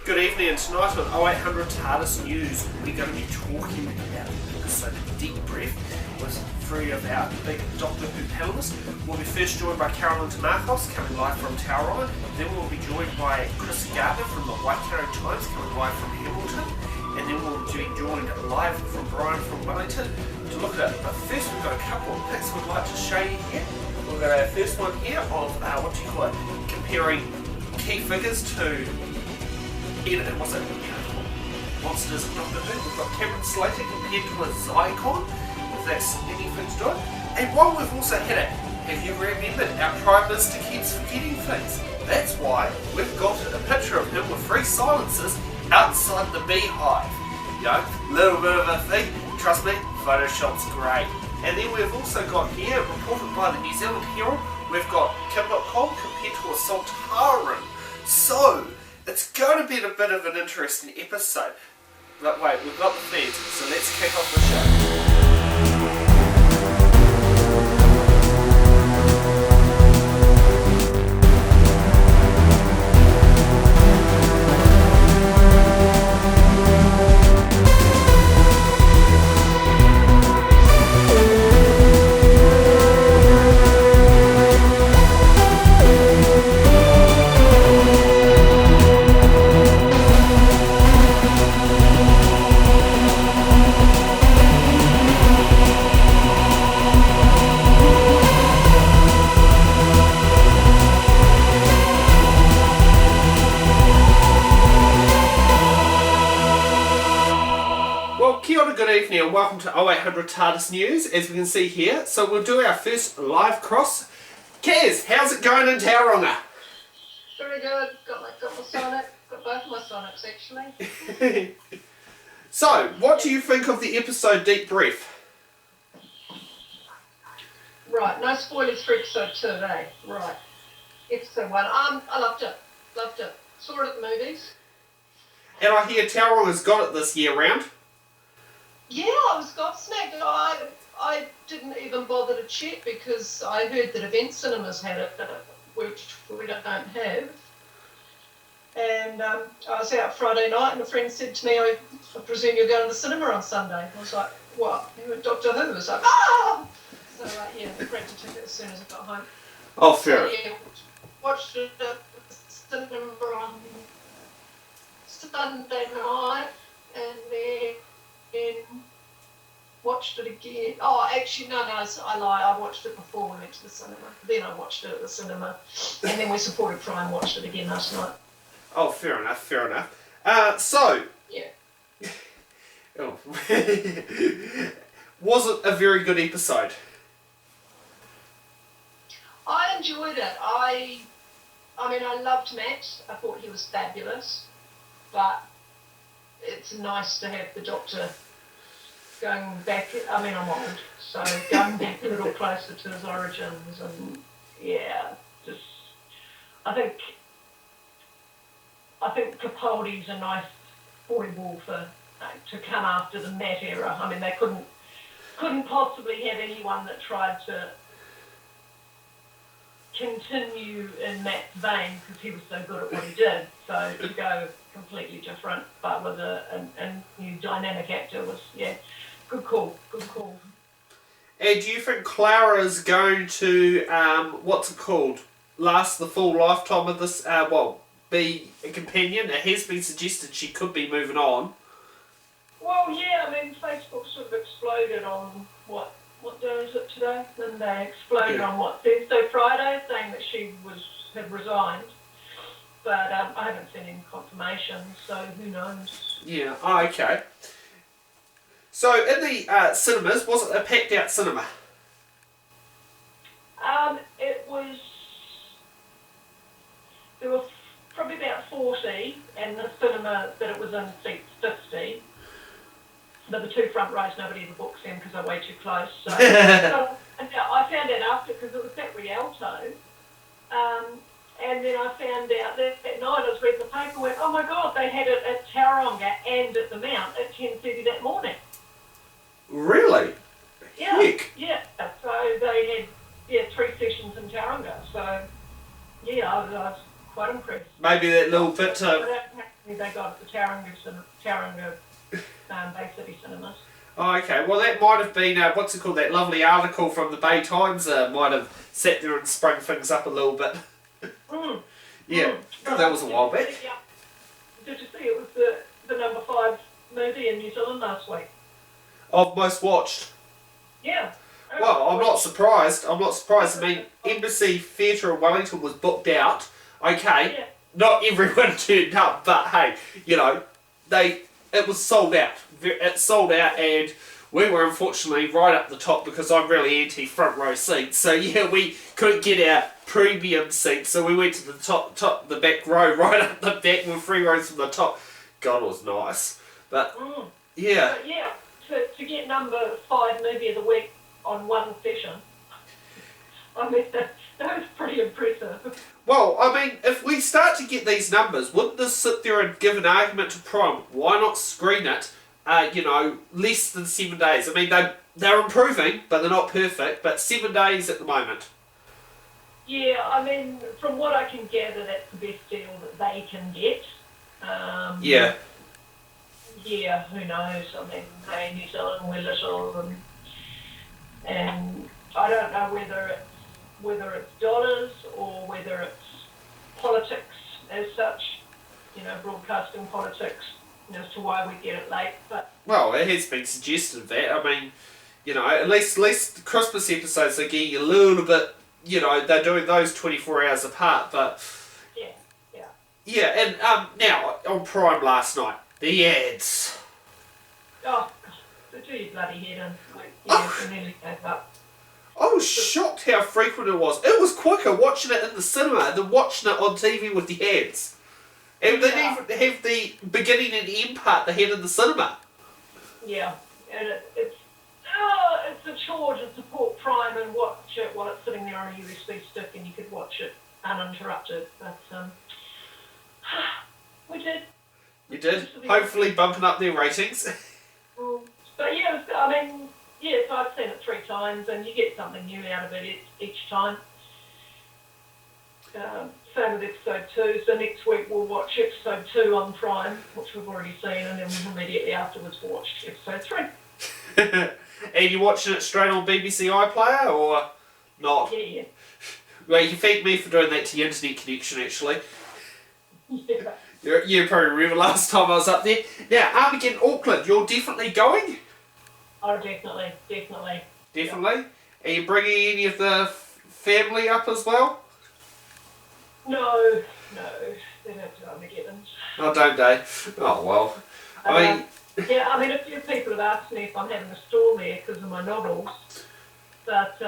Good evening, and tonight on 0800 Tardis News, we're going to be talking about the episode Deep Breath with three of our big Doctor Who panellists. We'll be first joined by Karolyn Timarkos, coming live from Tauranga. Then we'll be joined by Gardner from the Waikato Times, coming live from Hamilton. And then we'll be joined live from Brian from Wellington to look at, but first we've got a couple of pics we'd like to show you here. We've got our first one here of, comparing key figures to Monsters of Doctor Who. We've got Cameron Slater compared to a Zygon, if that's anything to do it. And while we've also had it, have you remembered our Prime Minister keeps forgetting things? That's why we've got a picture of him with 3 silencers outside the beehive. You know, little bit of a thing. Trust me, Photoshop's great. And then we've also got here, reported by the New Zealand Herald, we've got Kim.com compared to a Saltaran. So, it's going to be a bit of an interesting episode. But wait, we've got the fans, so let's kick off the show. Good evening and welcome to 0800 Tardis News, as we can see here. So we'll do our first live cross. Kaz, how's it going in Tauranga? Very good. Got my Sonic. Got both my Sonics actually. So, what do you think of the episode Deep Breath? Right, no spoilers for episode 2, eh? Right. Episode 1. I loved it. Loved it. Saw it at the movies. And I hear Tauranga's got it this year round. Yeah, I was gobsmacked. I didn't even bother to check because I heard that Event Cinemas had it, which we don't have. And I was out Friday night and a friend said to me, I presume you're going to the cinema on Sunday. I was like, what? You went Doctor Who? I was like, ah! So yeah, I grabbed a ticket as soon as I got home. Oh, fair. So, yeah, watched it at the cinema on Sunday night and then watched it again. Oh, actually, no, I lie. I watched it before we went to the cinema. Then I watched it at the cinema. And then we supported Prime and watched it again last night. Oh, fair enough, fair enough. So... Yeah. Oh. Was it a very good episode? I enjoyed it. I mean, I loved Matt. I thought he was fabulous. But it's nice to have the Doctor going back. I mean, I'm old, so going back a little closer to his origins, and yeah, just I think Capaldi's a nice foible for to come after the Matt era. I mean, they couldn't possibly have anyone that tried to continue in Matt's vein because he was so good at what he did. So to go completely different, but with a new dynamic actor was, yeah, good call. And do you think Clara's going to, what's it called, last the full lifetime of this, be a companion? It has been suggested she could be moving on. Well, yeah, I mean, Facebook sort of exploded on, what day is it today? Then they exploded on, Thursday, Friday, saying that she had resigned. But I haven't seen any confirmation, so who knows? Yeah, okay. So in the cinemas, was it a packed out cinema? It was, there were probably about 40, and the cinema that it was in seats 50. But the 2 front rows, nobody ever books them because they're way too close. So, and I found out after, because it was at Rialto, and then I found out that night I was reading the paper and went, oh my God, they had it at Tauranga and at the Mount at 10:30 that morning. Really? Yeah. Heck. Yeah. So they had 3 sessions in Tauranga. So yeah, I was quite impressed. Maybe that little bit They got at the Tauranga Bay City Cinemas. Oh, okay. Well, that might have been, what's it called, that lovely article from the Bay Times might have sat there and sprung things up a little bit. Yeah, that was a while back. Did you see it was the number 5 movie in New Zealand last week? Of most watched. Yeah. Well, I'm not surprised. I mean, Embassy Theatre in Wellington was booked out. Okay, Yeah. not everyone turned up, but hey, you know, it was sold out. It sold out, and we were unfortunately right up the top because I'm really anti front row seats. So yeah, we couldn't get our premium seats, so we went to the the back row, right up the back, with 3 rows from the top. God, it was nice, but yeah. But yeah, to get number 5 movie of the week on one session, I mean, that was pretty impressive. Well, I mean, if we start to get these numbers, wouldn't this sit there and give an argument to Prime? Why not screen it, less than 7 days? I mean, they're improving, but they're not perfect, but 7 days at the moment. Yeah, I mean, from what I can gather, that's the best deal that they can get. Yeah. Yeah, who knows? I mean, hey, New Zealand, we're little, and I don't know whether it's dollars or whether it's politics as such, broadcasting politics, as to why we get it late. But Well, it has been suggested that. I mean, at least the Christmas episodes are getting a little bit, they're doing those 24 hours apart, but yeah. yeah, and now on Prime last night, the ads. Oh God, do your bloody head in. I nearly gave up. I was shocked how frequent it was. It was quicker watching it in the cinema than watching it on TV with the ads. And they didn't even have the beginning and end part they had in the cinema. Yeah, and it's a chore to support Prime and watch it while it's sitting there on a USB stick, and you could watch it uninterrupted. But we did. You did? Hopefully bumping up their ratings. But yeah, so I've seen it 3 times, and you get something new out of it each time. Same with episode 2, so next week we'll watch episode 2 on Prime, which we've already seen, and then immediately afterwards we'll watch episode 3. And you watching it straight on BBC iPlayer, or not? Yeah. Well, you can thank me for doing that to your internet connection, actually. Yeah. You probably remember last time I was up there. Now, Armageddon Auckland, you're definitely going? Oh, definitely. Definitely? Are you bringing any of the family up as well? No, they don't do Armageddon. Oh, don't they? Oh, well. A few people have asked me if I'm having a stall there because of my novels, but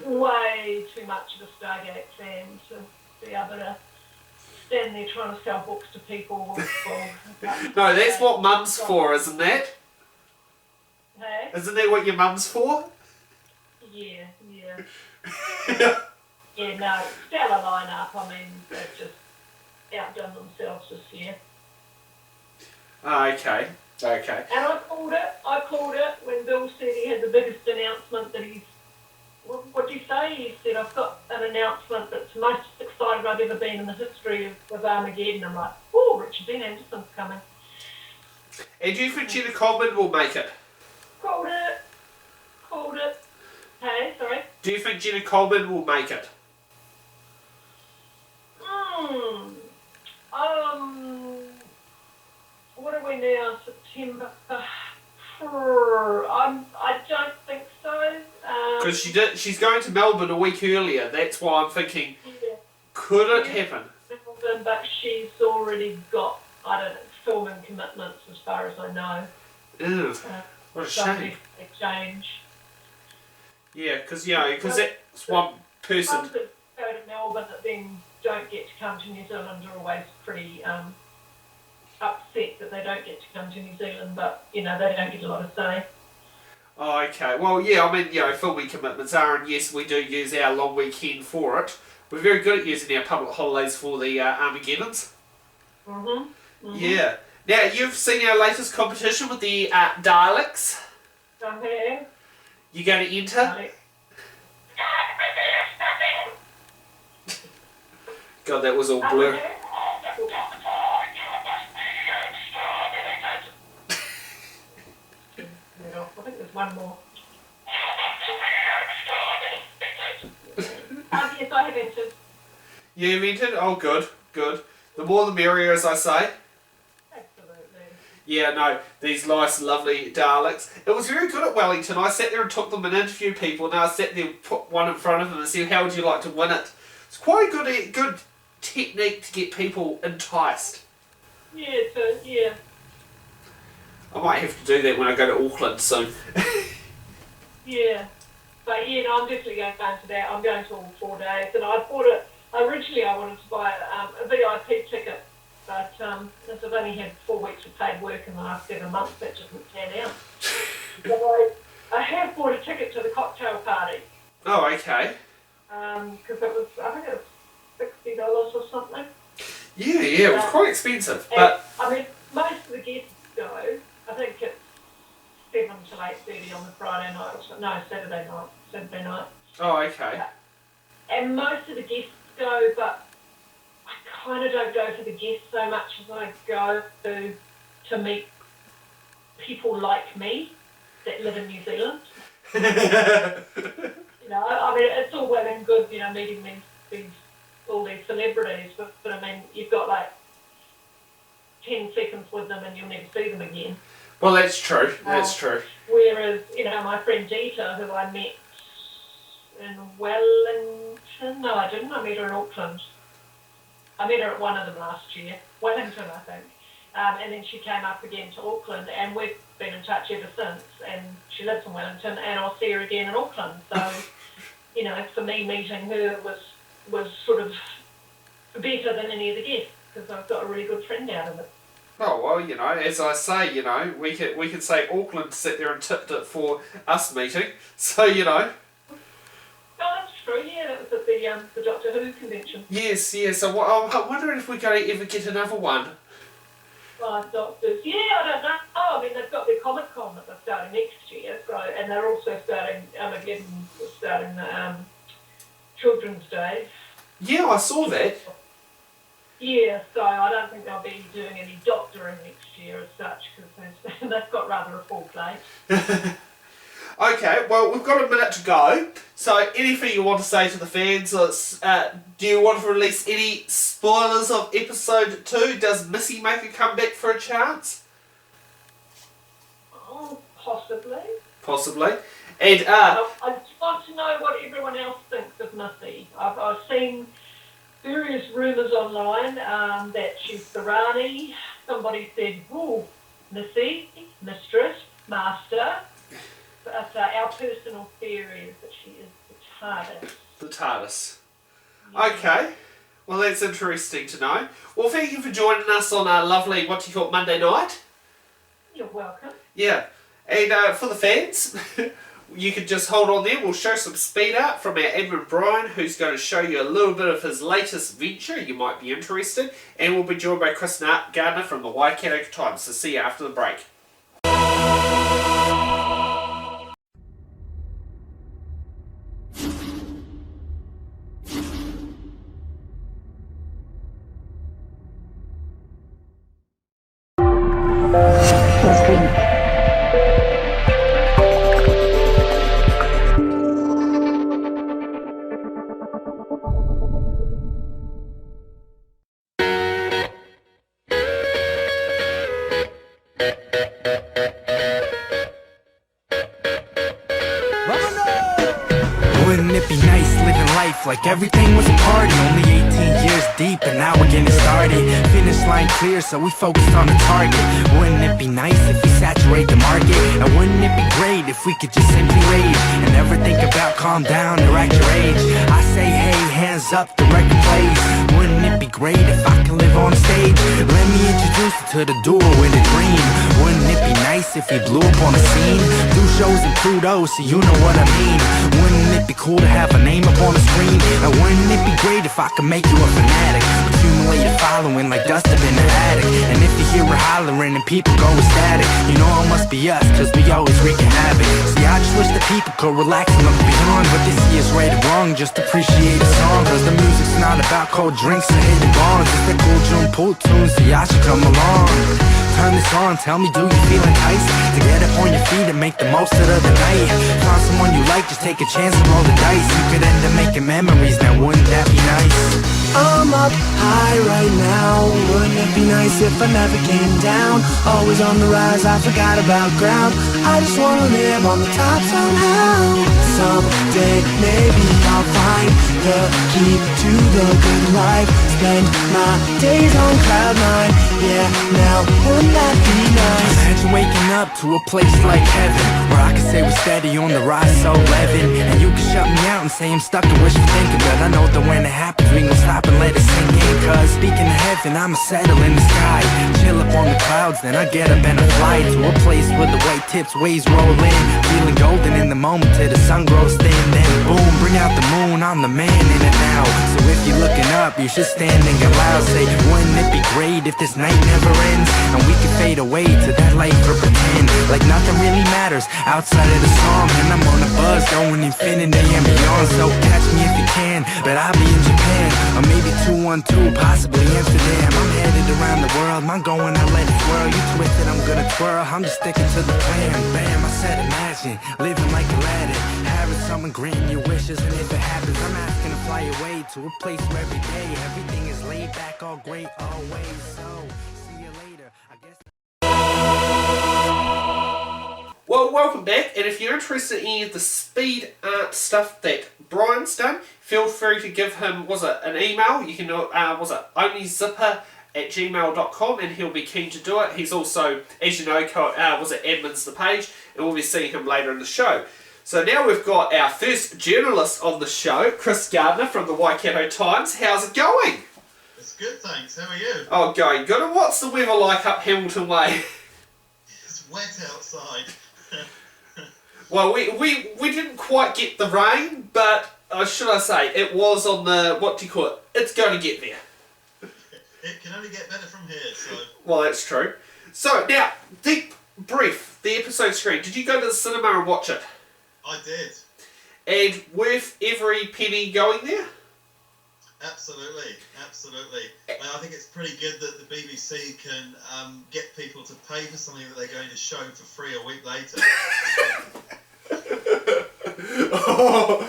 way too much of a Stargate fan to be able to stand there trying to sell books to people. No, that's what mum's for, isn't that? Hey? Isn't that what your mum's for? Yeah. Yeah, no, stellar lineup. I mean, they've just outdone themselves this year. Okay. And I called it when Bill said he had the biggest announcement that he's... What did he say? He said, I've got an announcement that's the most excited I've ever been in the history of Armageddon. I'm like, oh, Richard Dean Anderson's coming. And do you think Jenna Coleman will make it? Called it. Hey, sorry? Do you think Jenna Coleman will make it? What are we now? September? I don't think so. Because she's going to Melbourne a week earlier. That's why I'm thinking, could it happen? Melbourne, but she's already got, filming commitments as far as I know. Ew, what a shame. Change. Yeah, because that's one person. Ones that go to Melbourne that then don't get to come to New Zealand are always pretty upset that they don't get to come to New Zealand, but they don't get a lot of say. Oh, okay. Well, yeah, I mean, filming commitments are, and yes, we do use our long weekend for it. We're very good at using our public holidays for the Armageddons. Yeah. Now, you've seen our latest competition with the Daleks. Okay. You going to enter? God, that was all blur. one more. Yes, I have entered. You've entered? Oh, good, good. The more the merrier, as I say. Absolutely. Yeah, no, these nice, lovely Daleks. It was very good at Wellington. I sat there and took them and interviewed people, and I sat there and put one in front of them and said, how would you like to win it? It's quite a good technique to get people enticed. Yeah, yeah. I might have to do that when I go to Auckland soon. Yeah. But yeah, no, I'm definitely going to that. I'm going to all 4 days. And I bought it, originally I wanted to buy a VIP ticket, but as I've only had 4 weeks of paid work in the last 7 months, that just didn't pan out. So I have bought a ticket to the cocktail party. Oh, okay. Because I think it was $60 or something. Yeah, it was quite expensive. But I mean, most of the guests go, I think it's 7 till 8:30 on the Friday night, no, Saturday night. Oh, okay. And most of the guests go, but I kind of don't go for the guests so much as I go to meet people like me that live in New Zealand. I mean, it's all well and good, meeting all these celebrities, but I mean, you've got like 10 seconds with them and you'll never see them again. Well, that's true. That's true. Whereas, my friend Dita, who I met in Wellington, no, I didn't. I met her in Auckland. I met her at one of them last year, Wellington, I think. And then she came up again to Auckland, and we've been in touch ever since. And she lives in Wellington, and I'll see her again in Auckland. So, for me, meeting her was sort of better than any of the guests, because I've got a really good friend out of it. Oh, well, as I say, we could say Auckland sat there and tipped it for us meeting. So, Oh, that's true, yeah, that was at the Doctor Who convention. Yes. So I'm wondering if we're going to ever get another one. 5 Doctors. Yeah, I don't know. Oh, I mean, they've got their Comic Con that they're starting next year, so, and they're also starting, again, starting the Children's Day. Yeah, I saw that. Yeah, so I don't think they'll be doing any doctoring next year as such, because they've got rather a full plate. Okay, well, we've got a minute to go. So, anything you want to say to the fans? Do you want to release any spoilers of episode 2? Does Missy make a comeback for a chance? Oh, possibly. Possibly. And I just want to know what everyone else thinks of Missy. I've seen various rumours online that she's the Rani. Somebody said, ooh, Missy, Mistress, Master. But our personal theory is that she is the TARDIS. The TARDIS. Yeah. Okay. Well, that's interesting to know. Well, thank you for joining us on our lovely, Monday night. You're welcome. Yeah. And for the fans, you can just hold on there. We'll show some speed art from our admin Brian, who's going to show you a little bit of his latest venture. You might be interested. And we'll be joined by Chris Gardner from the Waikato Times. So see you after the break. Wouldn't it be nice living life like everything was a party? Only 18 years deep and now we're getting started. Finish line clear, so we focused on the target. Wouldn't it be nice if we saturate the market? And wouldn't it be great if we could just simply rage and never think about calm down or act your age? I say hey, hands up, the record plays. Wouldn't it be great if I can live on stage? Let me introduce you to the duo in a dream. Wouldn't it be nice if we blew up on a scene? Do shows in Pluto, so you know what I mean. Wouldn't it be cool to have a name up on the screen? And wouldn't it be great if I could make you a fanatic? Accumulate a following like dust up in the attic. And if you hear her hollering and people go ecstatic, you know it must be us, cause we always wreaking havoc. See, I just wish that people could relax and look beyond what they see is right or wrong. Just appreciate the song, cause the music's not about cold drinks and hitting bombs. It's the cool June pool tunes, so y'all should come along. turn this on, tell me, do you feel enticed to get up on your feet and make the most of the night? Find someone you like, just take a chance and roll the dice. You could end up making memories, now wouldn't that be nice? I'm up high right now, wouldn't it be nice if I never came down? Always on the rise, I forgot about ground. I just wanna live on the top somehow. Someday maybe I'll find the key to the good life. Spend my days on cloud nine, yeah, now wouldn't that be nice? Imagine waking up to a place like heaven, where I can say we're steady on the rise, so Levin. And you can shut me out and say I'm stuck and wishful thinking, but I know that when it happens we gon' stop and let it sink in. Cause speaking of heaven, I'ma settle in the sky, chill up on the clouds, then I get up and I fly to a place where the white tips waves roll in, feeling golden in the moment till the sun grows thin. Then boom, bring out the moon, I'm the man in it now. So if you're looking up, you should stand and get loud. Say, wouldn't it be great if this night never ends, and we could fade away to that light for pretend, like nothing really matters outside of the song. And I'm on a buzz going infinity and beyond. So catch me if you can, but I'll be in Japan, or maybe 212, possibly Amsterdam. I'm headed around the world, I'm going, I let it swirl. You twisted, I'm gonna twirl, I'm just sticking to the plan. Bam, I said imagine, living like Aladdin, having someone granting your wishes. And if it happens, I'm asking to fly away to a place where every day everything is laid back, all great, always. So, see you later, I guess. Well, welcome back, and if you're interested in any of the speed art stuff that Brian's done, feel free to give him, an email. You can do it, onlyzipper@gmail.com, and he'll be keen to do it. He's also, as you know, admins the page, and we'll be seeing him later in the show. So now we've got our first journalist on the show, Chris Gardner from the Waikato Times. How's it going? It's good, thanks. How are you? Oh, going good. And what's the weather like up Hamilton Way? It's wet outside. Well, we didn't quite get the rain, but should I say, it was on the, what do you call it? It's going to get there. It can only get better from here, so... Well, that's true. So, now, deep brief, the episode screen. Did you go to the cinema and watch it? I did. And worth every penny going there? Absolutely, absolutely. I think it's pretty good that the BBC can get people to pay for something that they're going to show for free a week later. Oh,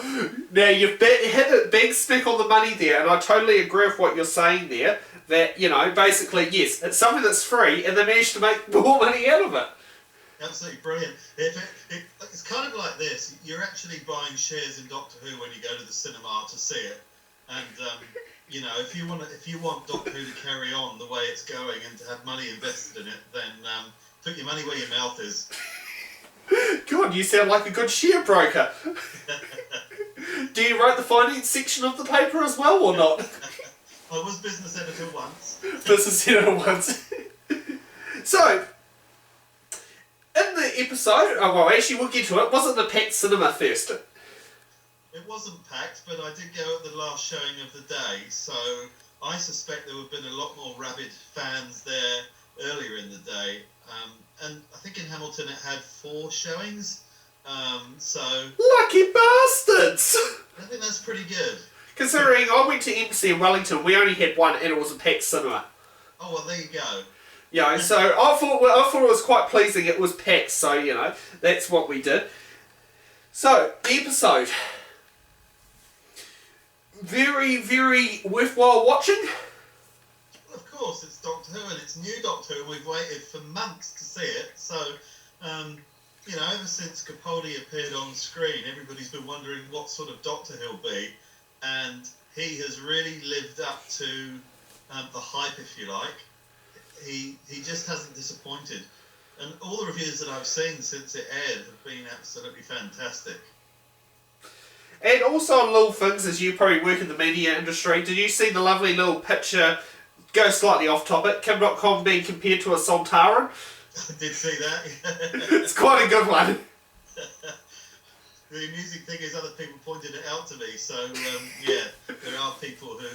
now you've hit a big stick on the money there, and I totally agree with what you're saying there, that, you know, basically, yes, it's something that's free, and they managed to make more money out of it. Absolutely brilliant. It's kind of like this. You're actually buying shares in Doctor Who when you go to the cinema to see it. And, you know, if you want Doctor Who to carry on the way it's going and to have money invested in it, then put your money where your mouth is. God, you sound like a good share broker. Do you write the finance section of the paper as well, or not? I was business editor once. Business editor once. So, in the episode, well, actually we'll get to it, wasn't the packed cinema first? It wasn't packed, but I did go at the last showing of the day, so I suspect there would have been a lot more rabid fans there earlier in the day. And I think in Hamilton it had 4 showings, so... Lucky bastards! I think that's pretty good. Considering I went to MC in Wellington, we only had 1 and it was a packed cinema. Oh, well, there you go. Yeah, so I thought it was quite pleasing it was packed, so, you know, that's what we did. So, the episode... Very, very worthwhile watching. Well, of course, it's Doctor Who, and it's new Doctor Who. We've waited for months to see it. So, you know, ever since Capaldi appeared on screen, everybody's been wondering what sort of Doctor he'll be. And he has really lived up to the hype, if you like. He just hasn't disappointed. And all the reviews that I've seen since it aired have been absolutely fantastic. And also on little things, as you probably work in the media industry, did you see the lovely little picture, go slightly off topic, Kim.com being compared to a Sontaran? I did see that. It's quite a good one. The amusing thing is other people pointed it out to me, so yeah, there are people who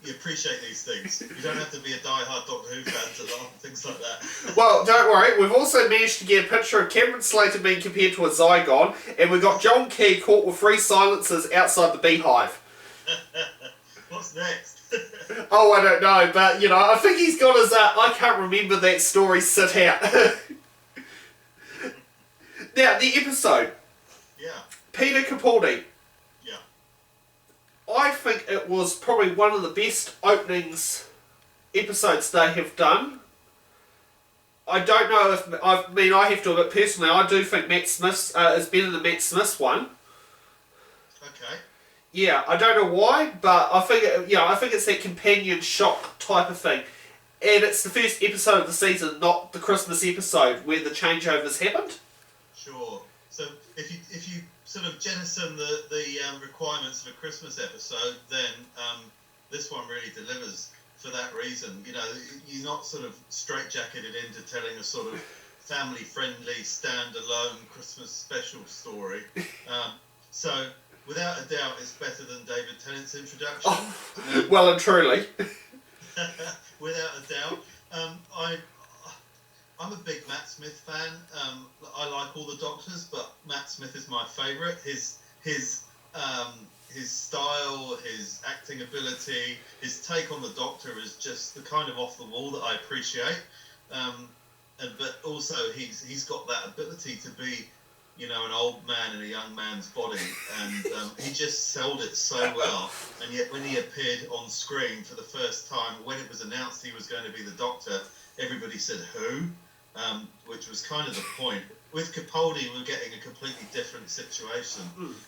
you appreciate these things. You don't have to be a die-hard Doctor Who fan to laugh at things like that. Well, don't worry, we've also managed to get a picture of Cameron Slater being compared to a Zygon, and we've got John Key caught with 3 silencers outside the beehive. What's next? Oh, I don't know, but, you know, I think he's got his, I can't remember that story sit out. Now, the episode. Yeah. Peter Capaldi. Yeah. I think it was probably one of the best episodes they have done. I don't know if, I have to admit personally, I do think Matt Smith's is better than Matt Smith's one. Okay. Yeah, I don't know why, but I think I think it's that companion shock type of thing, and it's the first episode of the season, not the Christmas episode where the changeovers happened. Sure. So if you sort of jettison the requirements of a Christmas episode, then this one really delivers for that reason. You know, you're not sort of straitjacketed into telling a sort of family-friendly, stand-alone Christmas special story. So, without a doubt, it's better than David Tennant's introduction. Oh, well and truly. Without a doubt. I'm a big Matt Smith fan. I like all the Doctors, but Matt Smith is my favourite. His style, his acting ability, his take on the Doctor is just the kind of off the wall that I appreciate. But also he's got that ability to be, you know, an old man in a young man's body, and he just sold it so well. And yet when he appeared on screen for the first time, when it was announced he was going to be the Doctor, everybody said who, which was kind of the point. With Capaldi, we're getting a completely different situation.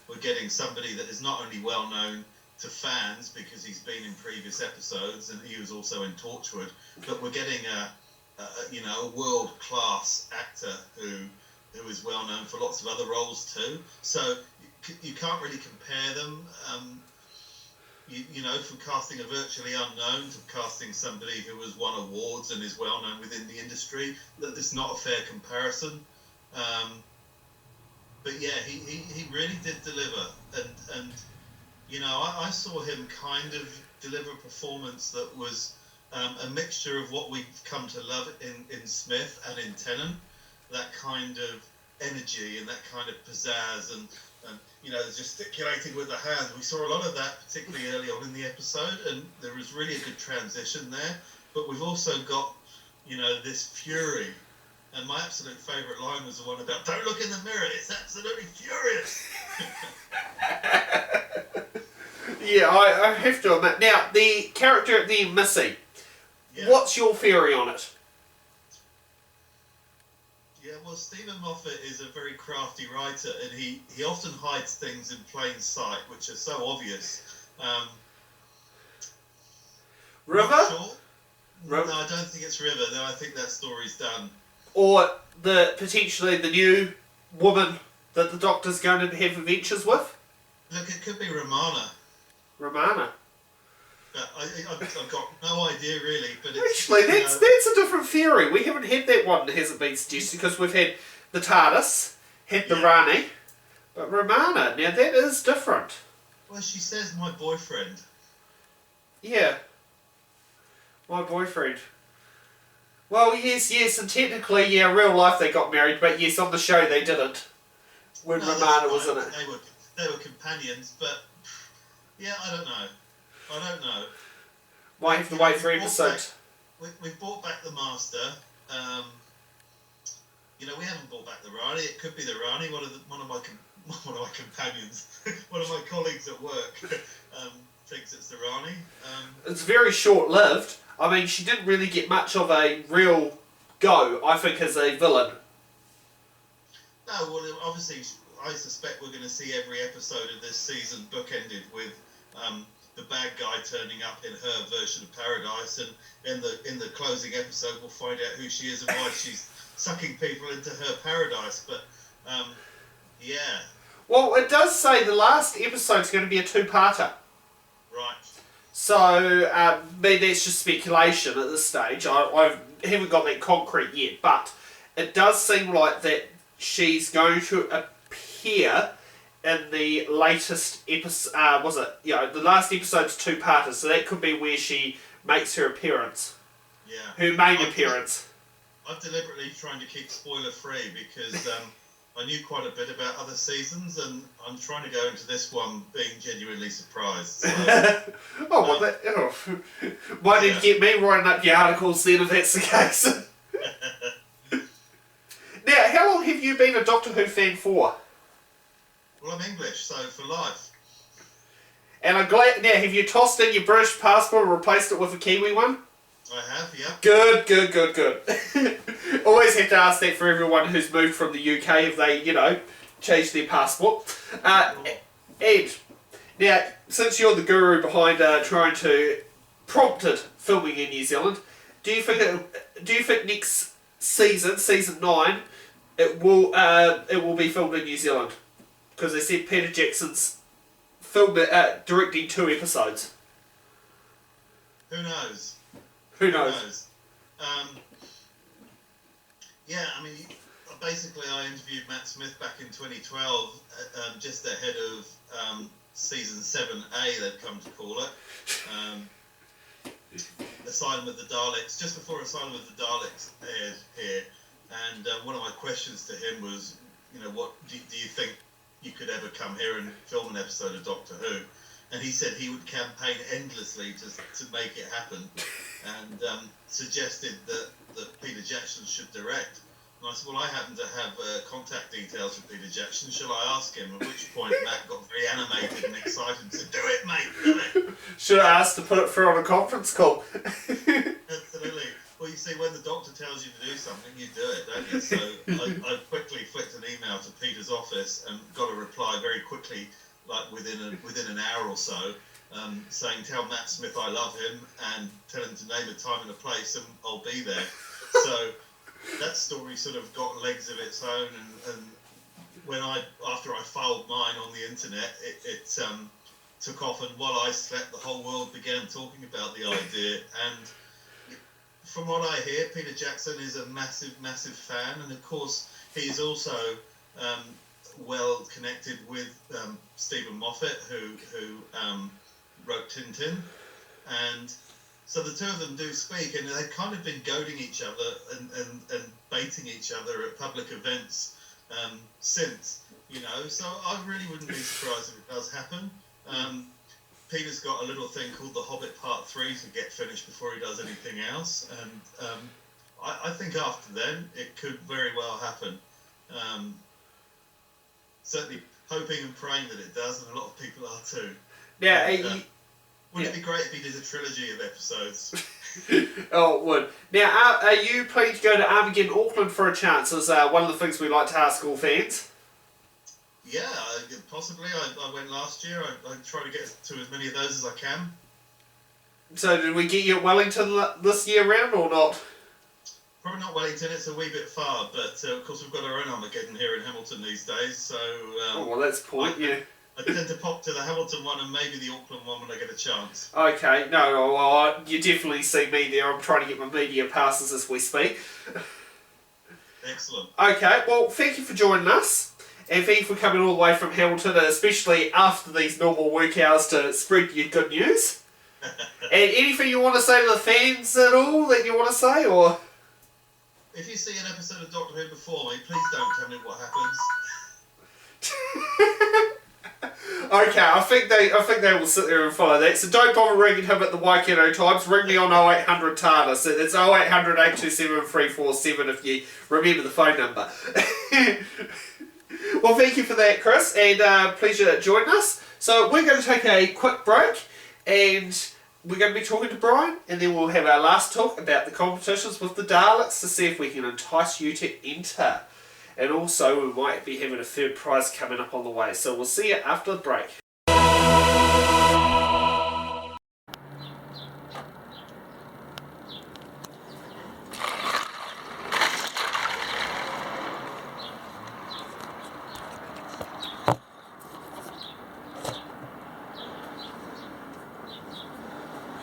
We're getting somebody that is not only well known to fans because he's been in previous episodes and he was also in Torchwood, but we're getting a world-class actor who is well known for lots of other roles too. So you can't really compare them. You know, from casting a virtually unknown to casting somebody who has won awards and is well known within the industry, that it's not a fair comparison. But yeah, he really did deliver, and you know, I saw him kind of deliver a performance that was a mixture of what we've come to love in Smith and in Tennant, that kind of energy and that kind of pizzazz and you know, gesticulating with the hand. We saw a lot of that particularly early on in the episode, and there was really a good transition there. But we've also got, you know, this fury. And my absolute favourite line was the one about, "Don't look in the mirror, it's absolutely furious." Yeah, I have to admit. Now, the character at the end, Missy, what's your theory on it? Yeah, well, Stephen Moffat is a very crafty writer, and he often hides things in plain sight, which are so obvious. River? Sure. River? No, I don't think it's River. No, I think that story's done. Or potentially the new woman that the Doctor's going to have adventures with? Look, it could be Romana. Romana. I've got no idea really, but it's... Actually, that's a different theory. We haven't had that one that hasn't been suggested, because we've had the Tardis, had the Rani, but Romana, now that is different. Well, she says my boyfriend. Yeah. My boyfriend. Well, yes, and technically, yeah, real life they got married, but yes, on the show they didn't. When Romana was in it. They were companions, but yeah, I don't know. Might have to wait for episodes. We've brought back the Master. You know, we haven't brought back the Rani. It could be the Rani. One of my companions, one of my colleagues at work, thinks it's the Rani. It's very short-lived. I mean, she didn't really get much of a real go, I think, as a villain. No, well, obviously, I suspect we're going to see every episode of this season bookended with the bad guy turning up in her version of Paradise, and in the closing episode we'll find out who she is and why she's sucking people into her paradise. But yeah. Well, it does say the last episode's going to be a two-parter. Right. So maybe that's just speculation at this stage. I haven't got that concrete yet, but it does seem like that she's going to appear in the latest episode. The last episode's two-parter, so that could be where she makes her appearance. Yeah. Her main appearance. I'm deliberately trying to keep spoiler-free because I knew quite a bit about other seasons, and I'm trying to go into this one being genuinely surprised. So, Why did you get me writing up your articles then if that's the case? Now, how long have you been a Doctor Who fan for? Well, I'm English, so for life. And I'm glad. Now, have you tossed in your British passport and replaced it with a Kiwi one? I have, yeah. Good. Always have to ask that for everyone who's moved from the UK if they, changed their passport. And now, since you're the guru behind trying to prompted filming in New Zealand, do you think next season 9, it will be filmed in New Zealand? Because they said Peter Jackson's directing 2 episodes. Who knows? Who knows? Yeah, I mean, basically I interviewed Matt Smith back in 2012, just ahead of season 7A, they've come to call it. Asylum with the Daleks, just before Asylum with the Daleks aired here. And one of my questions to him was, what do you think you could ever come here and film an episode of Doctor Who? And he said he would campaign endlessly to make it happen, and suggested that Peter Jackson should direct. And I said, well, I happen to have contact details for Peter Jackson. Shall I ask him? At which point Matt got very animated and excited and said, do it, mate, do it. Should have asked to put it through on a conference call. Absolutely. Well, you see, when the doctor tells you to do something, you do it, don't you? So I quickly flicked an email to Peter's office and got a reply very quickly, like within an hour or so, saying, tell Matt Smith I love him and tell him to name a time and a place and I'll be there. So that story sort of got legs of its own, and after I filed mine on the internet, it took off, and while I slept, the whole world began talking about the idea. And from what I hear, Peter Jackson is a massive fan, and of course he is also well connected with Stephen Moffat, who wrote Tintin, and so the two of them do speak, and they've kind of been goading each other and baiting each other at public events since, so I really wouldn't be surprised if it does happen. Peter's got a little thing called The Hobbit Part 3 to get finished before he does anything else, and I think after then it could very well happen. Certainly hoping and praying that it does, and a lot of people are too. Yeah. Wouldn't it be great if he did a trilogy of episodes? Oh, it would. Now, are you planning to go to Armageddon Auckland for a chance? Is one of the things we like to ask all fans. Yeah, possibly. I went last year. I try to get to as many of those as I can. So did we get you at Wellington this year round or not? Probably not Wellington, it's a wee bit far, but of course we've got our own Armageddon here in Hamilton these days, so... well, that's the point, yeah. I tend to pop to the Hamilton one and maybe the Auckland one when I get a chance. Okay, no, well, you definitely see me there. I'm trying to get my media passes as we speak. Excellent. Okay, well, thank you for joining us. And thank you for coming all the way from Hamilton, especially after these normal work hours to spread your good news. And anything you want to say to the fans at all that you want to say, or...? If you see an episode of Doctor Who before me, please don't tell me what happens. Okay, I think they will sit there and follow that. So don't bother ringing him at the Waikato times. Ring me on 0800 Tardis. It's 0800 827 347 if you remember the phone number. Well, thank you for that, Chris, and pleasure joining us. So we're going to take a quick break, and we're going to be talking to Brian, and then we'll have our last talk about the competitions with the Daleks to see if we can entice you to enter. And also, we might be having a third prize coming up on the way. So we'll see you after the break.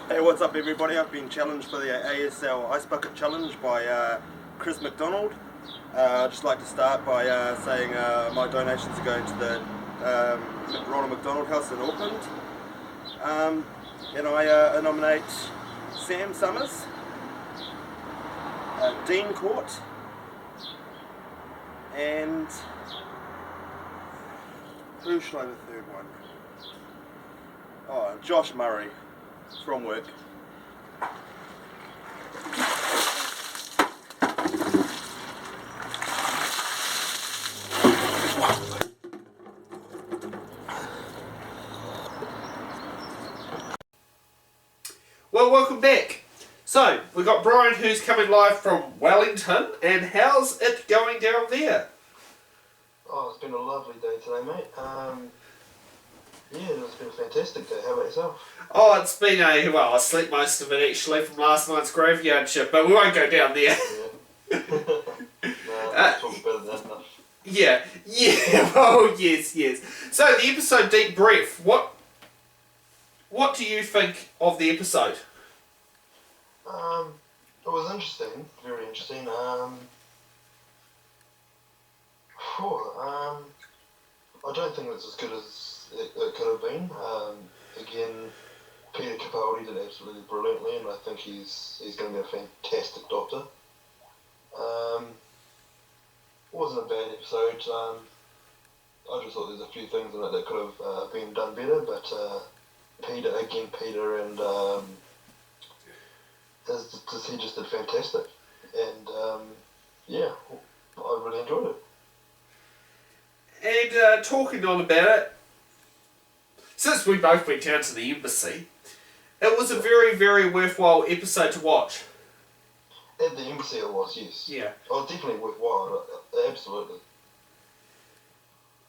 Hey, what's up everybody? I've been challenged for the ASL Ice Bucket Challenge by Chris McDonald. I'd just like to start by saying my donations are going to the Ronald McDonald House in Auckland. And I nominate Sam Summers, Dean Court, and Who should I have the third one? Oh, Josh Murray from work. Well, welcome back. So, we've got Brian who's coming live from Wellington, and how's it going down there? Oh, it's been a lovely day today, mate. Yeah, it's been a fantastic day. How about yourself? Oh, it's been well, I slept most of it actually from last night's graveyard shift, but we won't go down there. Yeah. No, talk better than enough. Yeah, oh yes. So, the episode Deep Breath, what do you think of the episode? It was interesting, very interesting. I don't think it's as good as it could have been. Again, Peter Capaldi did absolutely brilliantly, and I think he's going to be a fantastic Doctor. Wasn't a bad episode. I just thought there's a few things in it that could have been done better, but Peter and he just did fantastic, and yeah, I really enjoyed it. And talking on about it, since we both went down to the embassy, it was a very, very worthwhile episode to watch. At the embassy it was, yes. Yeah. Oh, definitely worthwhile, absolutely.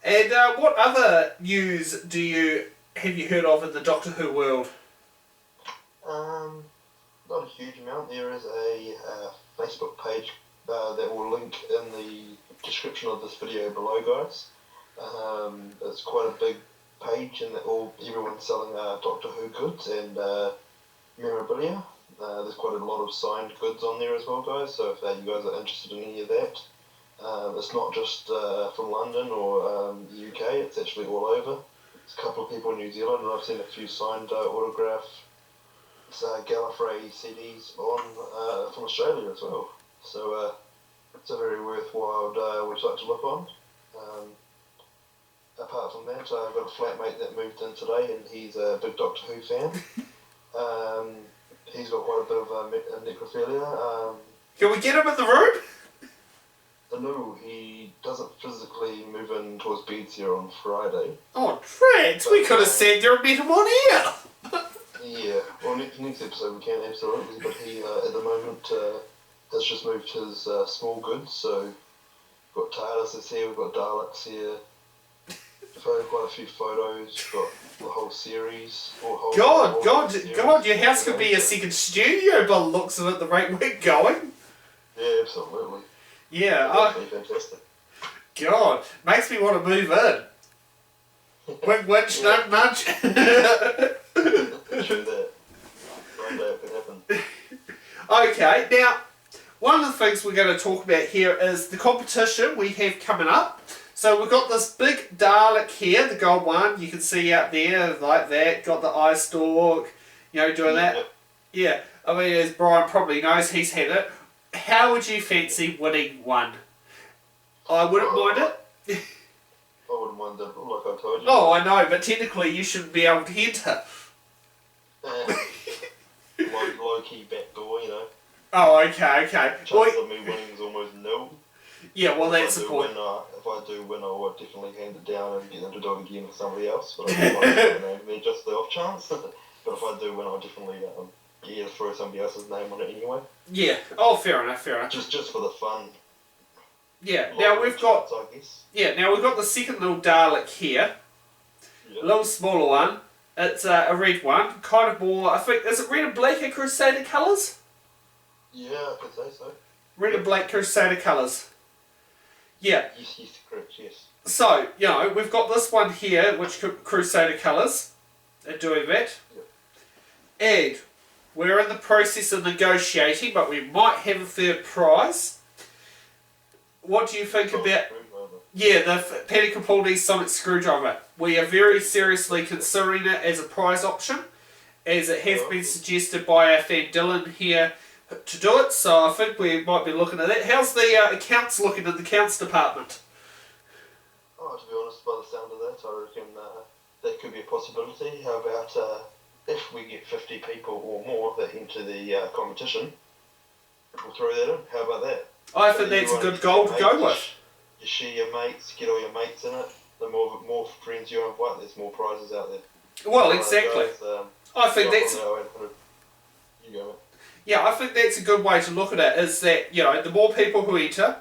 And what other news have you heard of in the Doctor Who world? Not a huge amount. There is a Facebook page that will link in the description of this video below, guys. It's quite a big page, and everyone's selling Doctor Who goods and memorabilia. There's quite a lot of signed goods on there as well, guys, so if you guys are interested in any of that, it's not just from London or the UK, it's actually all over. There's a couple of people in New Zealand, and I've seen a few signed autograph Gallifrey CDs from Australia as well. So it's a very worthwhile website to look on. Apart from that, I've got a flatmate that moved in today, and he's a big Doctor Who fan. He's got quite a bit of necrophilia. Can we get him in the room? No, he doesn't physically move into his beds here on Friday. Oh, Trent, we could have said you and met him on here. Yeah, well, next episode we can, absolutely, but he, at the moment, has just moved his small goods, so we've got Tardis is here, we've got Daleks here, quite a few photos, we've got the whole series. God, your house could be a second studio by the looks of it, the rate we're going. Yeah, absolutely. Yeah, That'd be fantastic. God, makes me want to move in. Quick winch, don't nudge. True that. One day it could happen. Okay, now, one of the things we're going to talk about here is the competition we have coming up. So we've got this big Dalek here, the gold one, you can see out there, like that, got the eye stalk, doing that. Yep. Yeah, I mean, as Brian probably knows, he's had it. How would you fancy winning one? I wouldn't mind it. I wouldn't mind that, like I told you. Oh, I know, but technically you shouldn't be able to enter. Low-key backdoor, Oh, okay. Chance Well, of me winning is almost nil. yeah, well, that's the If point. I do win, I will definitely hand it down and get them to do it again with somebody else. But I won't name me just the off chance. But if I do win, I'll definitely throw somebody else's name on it anyway. Yeah. Oh, fair enough. Just for the fun. Yeah. Now we've got. I guess. Yeah. Now we've got the second little Dalek here. Yep. A little smaller one. It's a red one. Kind of more. I think is it red and black and Crusader colours? Yeah, I could say so. Red and black Crusader colours. Yeah. Yes, correct. Yes. So we've got this one here, which Crusader colours are doing that. Yep. And we're in the process of negotiating, but we might have a third prize. What do you think about... Yeah, the Peter Capaldi's Sonic Screwdriver. We are very seriously considering it as a prize option, as it has been suggested by our fan Dylan here to do it, so I think we might be looking at that. How's the accounts looking in the accounts department? Oh, to be honest, by the sound of that, I reckon that could be a possibility. How about if we get 50 people or more that enter the competition, we'll throw that in. How about that? I think that's a good goal to go with. You share your mates, get all your mates in it. The more friends you invite, there's more prizes out there. Well, exactly. I think that's... You go. Yeah, I think that's a good way to look at it, is that, you know, the more people who enter,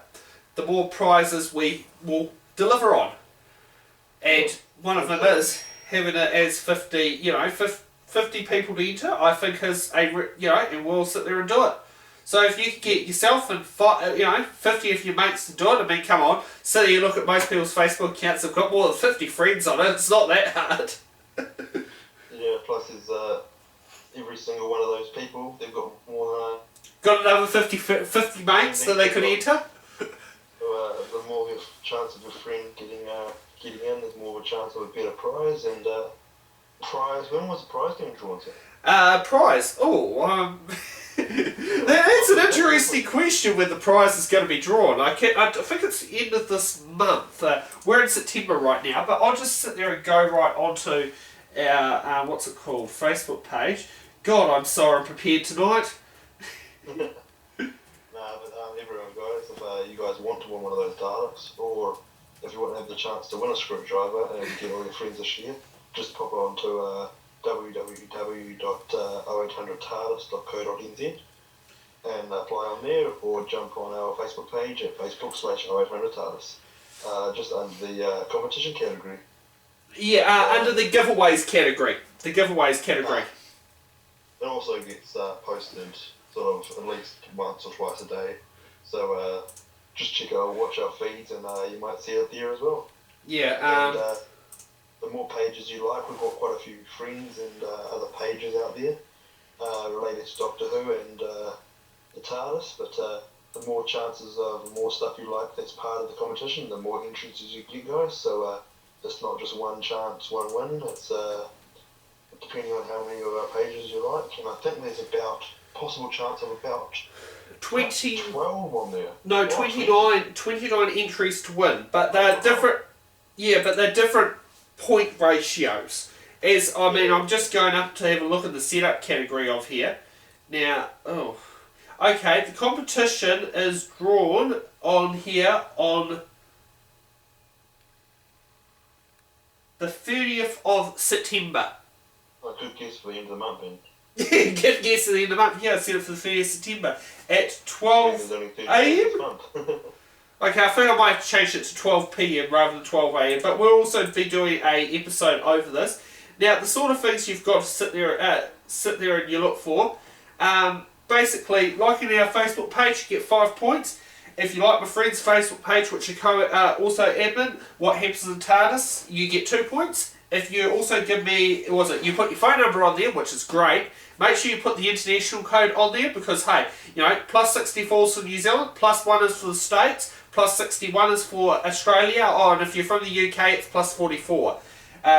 the more prizes we will deliver on. And one of them is having it as 50, you know, 50 people to enter, I think is a, you know, and we'll sit there and do it. So if you can get yourself and, 50 of your mates to do it, I mean, come on, so you look at most people's Facebook accounts, they've got more than 50 friends on it, it's not that hard. Yeah, plus there's every single one of those people, they've got more... got another 50 mates that they could enter? The more chance of your friend getting in, there's more of a chance of a better prize, and prize, when was the prize being drawn to? Prize? That's an interesting question when the prize is going to be drawn. I think it's the end of this month. We're in September right now, but I'll just sit there and go right onto our, Facebook page. God, I'm so unprepared tonight. Everyone, guys, if you guys want to win one of those Tardis, or if you want to have the chance to win a screwdriver and get all your friends a share, just pop on to www.0800tardis.co.nz and apply on there, or jump on our Facebook page at facebook.com/0800tardis, just under the competition category. Yeah, under the giveaways category. The giveaways category. It also gets posted sort of at least once or twice a day. So just watch our feeds, and you might see it there as well. Yeah. And, the more pages you like, we've got quite a few friends and other pages out there related to Doctor Who and the TARDIS, but the more chances of the more stuff you like that's part of the competition, the more entrances you get, guys. So it's not just one chance, one win. It's depending on how many of our pages you like, and I think there's about possible chance of about 12 on there. No, 29 entries to win, but they're different. Yeah, but they're different point ratios. I'm just going up to have a look at the setup category of here. Now, okay, the competition is drawn on here on the 30th of September. A good guess for the end of the month, then. Good guess at the end of the month. Yeah, I set it for the 30th of September at 12 a.m. Okay, I think I might have changed it to 12 p.m. rather than 12 a.m. But we'll also be doing a episode over this. Now, the sort of things you've got to sit there and you look for. Basically, liking our Facebook page, you get 5 points. If you like my friend's Facebook page, which are also admin, What Happens in TARDIS, you get 2 points. If you also give me, you put your phone number on there, which is great. Make sure you put the international code on there because, hey, plus 64 is for New Zealand, plus 1 is for the States, plus 61 is for Australia, and if you're from the UK, it's plus 44.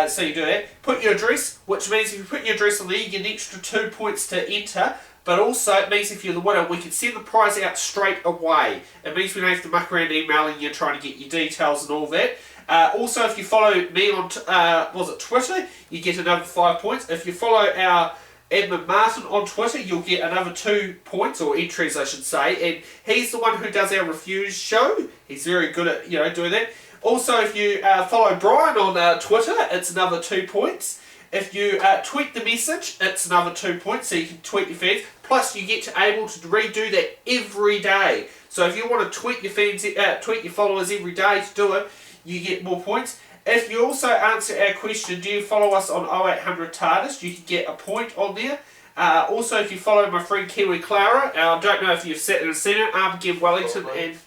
So you do that. Put your address, which means if you put your address on there, you get an extra 2 points to enter. But also, it means if you're the winner, we can send the prize out straight away. It means we don't have to muck around emailing you, trying to get your details and all that. Also, if you follow me on Twitter, you get another 5 points. If you follow our admin Martin on Twitter, you'll get another 2 points, or entries I should say, and he's the one who does our reviews show. He's very good at doing that. Also, if you follow Brian on Twitter, it's another 2 points. If you tweet the message, it's another 2 points, so you can tweet your fans. Plus, you get able to redo that every day. So if you want to tweet your fans, tweet your followers every day to do it, you get more points. If you also answer our question, do you follow us on 0800 TARDIS, you can get a point on there. Also, if you follow my friend Kiwi Clara, I don't know if you've sat there and seen it, Armageddon Wellington and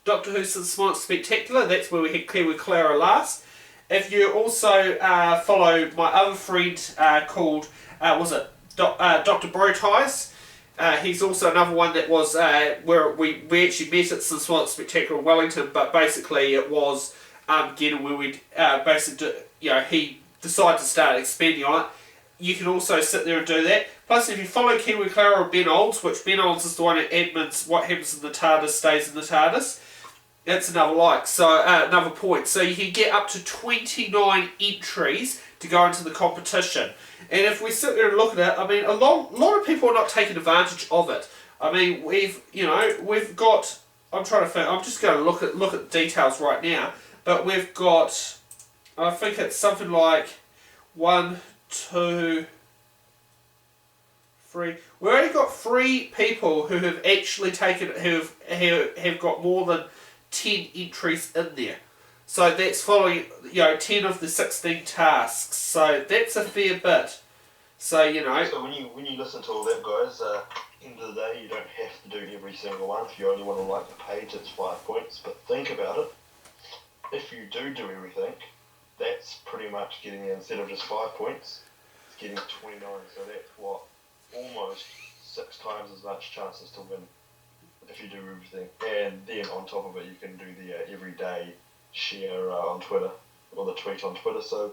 Doctor Who's the Smart Spectacular, that's where we had Kiwi Clara last. If you also follow my other friend called, Dr. Broties, he's also another one that was where we actually met at the Smart Spectacular in Wellington, but basically it was Armageddon where we he decided to start expanding on it. You can also sit there and do that. Plus, if you follow Kiwi Clara or Ben Olds, which Ben Olds is the one that admins What Happens in the TARDIS Stays in the TARDIS, It's another like, so another point. So you can get up to 29 entries to go into the competition. And if we sit there and look at it, I mean, a lot of people are not taking advantage of it. I mean, we've got. I'm trying to think. I'm just going to look at details right now. But we've got. I think it's something like 1, 2, 3. We've only got 3 people who have actually taken, who have got more than 10 entries in there. So that's following, 10 of the 16 tasks. So that's a fair bit. So, So when you listen to all that, guys, end of the day, you don't have to do every single one. If you only want to like the page, it's 5 points. But think about it. If you do everything, that's pretty much getting, instead of just 5 points, it's getting 29. So that's what, almost 6 times as much chances to win if you do everything. And then on top of it, you can do the everyday share on Twitter, or the tweet on Twitter. So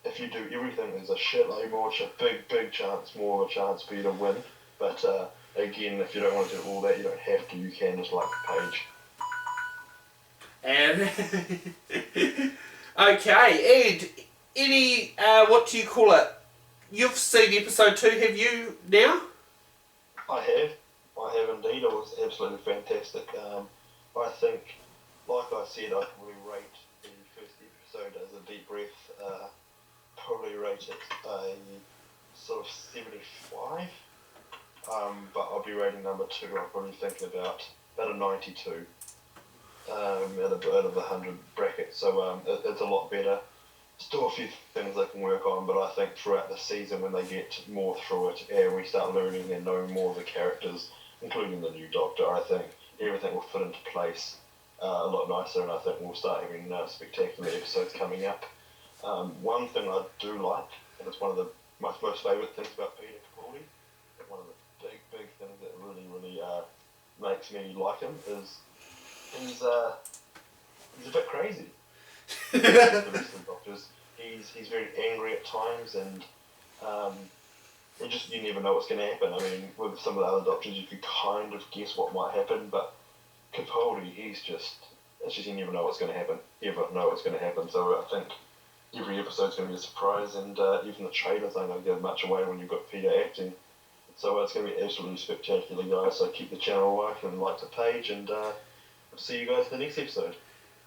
if you do everything, there's a shitload more, big chance, more of a chance for you to win. But again, if you don't want to do all that, you don't have to. You can just like the page. And okay, and any what do you call it? You've seen episode 2, have you now? I have indeed. It was absolutely fantastic. I think, like I said, I'd probably rate the first episode as a deep breath. Probably rate it a sort of 75. But I'll be rating number 2. I'm probably thinking about a 92. Out of the 100 bracket. So it's a lot better. Still a few things they can work on, but I think throughout the season, when they get more through it and we start learning and knowing more of the characters, including the new Doctor, I think everything will fit into place a lot nicer, and I think we'll start having spectacular episodes coming up. One thing I do like, and it's one of my most favourite things about Peter Capaldi, one of the big things that really makes me like him is he's a bit crazy. The rest of the Doctors, he's very angry at times, and you never know what's going to happen. I mean, with some of the other Doctors, you could kind of guess what might happen, but Capaldi, you never know what's going to happen. You never know what's going to happen. So I think every episode's going to be a surprise, and even the trailers aren't going to give much away when you've got Peter acting. So it's going to be absolutely spectacular, guys. So keep the channel working and like the page, and I'll see you guys in the next episode.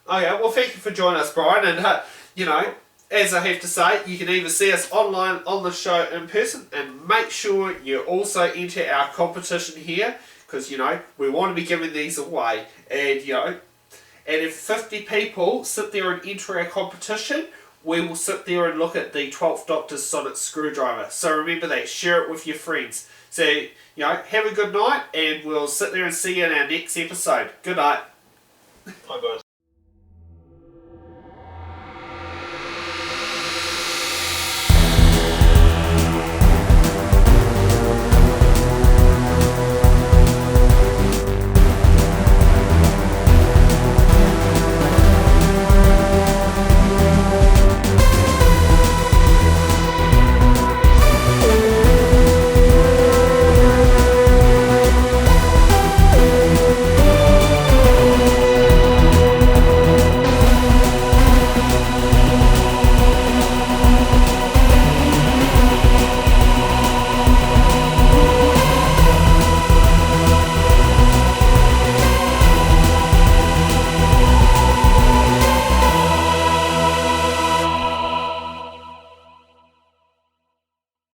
Okay, well, thank you for joining us, Brian. And, as I have to say, you can either see us online on the show in person, and make sure you also enter our competition here, because, we want to be giving these away. And, and if 50 people sit there and enter our competition, we will sit there and look at the 12th Doctor's Sonic Screwdriver. So remember that, share it with your friends. So, have a good night, and we'll sit there and see you in our next episode. Good night. Hi, guys.